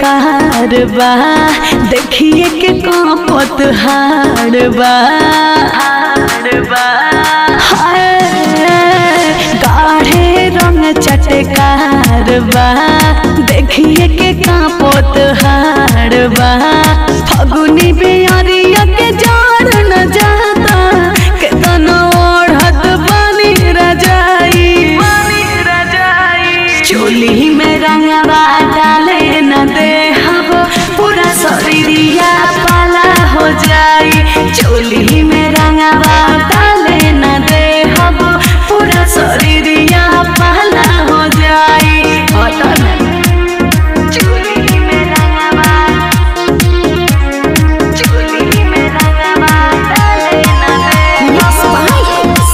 चटकार बा देखिए के कांपत हाड़ बा गाढ़े रंग चटकार बा देखिए के कांपत हाड़ बा फगुनी बेअरिया के जान न जाता केतना ओढ़त बनी रजाई चोली में रंगवा डाले न दे पूरा शरीरिया पाला हो जाई चोली में रंगवा डाले न दे पूरा शरीरिया पाला हो जाई चोली में रंगवा डाले न दे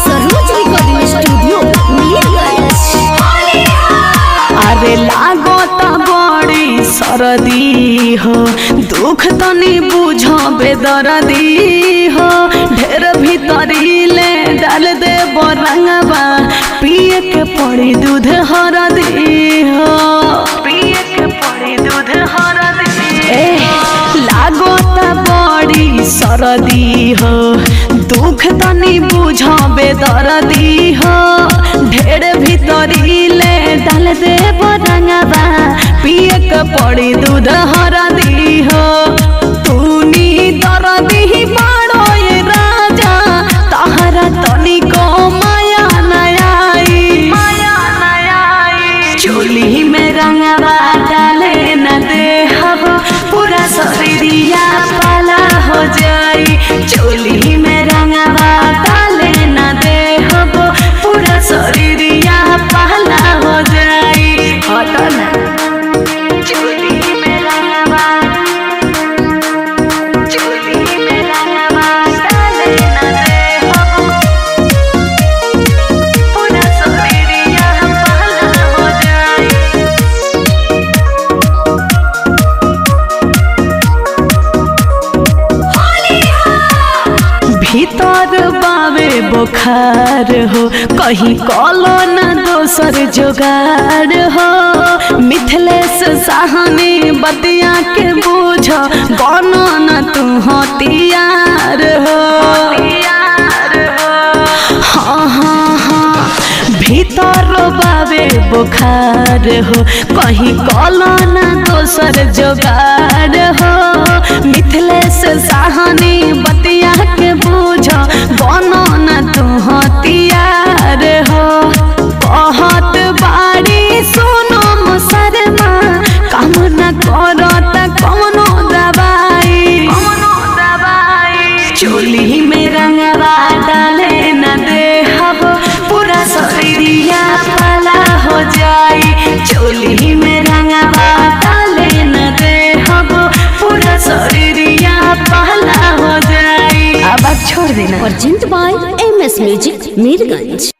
सरोज रिकॉर्डिंग स्टूडियो मीरगंज। अरे लागो त बड़ी सरदी हो दुख तनी बुझो बेदर्दी हो ढेर भीतरीले डाल दे रंगवा पिए के पड़ी दूध हरदी हो पिए के पड़ी दूध हरदी लागो त बड़ी सरदी हो दुख तनी बुझो बेदर्दी हो ढेर भीतरीले डाल दे रंगवा पिए के पड़ी दूध हरदी हो तूनी दर्दी बाड़ो ये राजा तहरा तनिको माया नयाई चोली में रंगवा डाले न दे पूरा शरीरिया पाला हो जाई चोली में रंगवा डाले न दे पूरा शरीरिया पाला हो जाई चोली में रंगवा डाले न दे पूरा शरीरिया पाला हो जाई भीतर बावे बुखार हो कहीं कलो न दोसर जोगार हो मिथिलेश साहनी बतिया के बूझो बनो न तू हथियार हो हाँ भीतर बावे बुखार हो कहीं कलो न दोसर जोगार हो मिथिलेश साहनी बतिया के बूझो बनो न तू हथियार हो बहुत बारी सुनो मुसरमा काम न करो त कौनो दवाई चोली में रंगवा डाले न दे पूरा शरीरिया पाला हो जाई चोली में रंगवा डाले न दे पूरा शरीरिया पाला हो जाई अब छोड़ देना। Present by MS music Mirganj.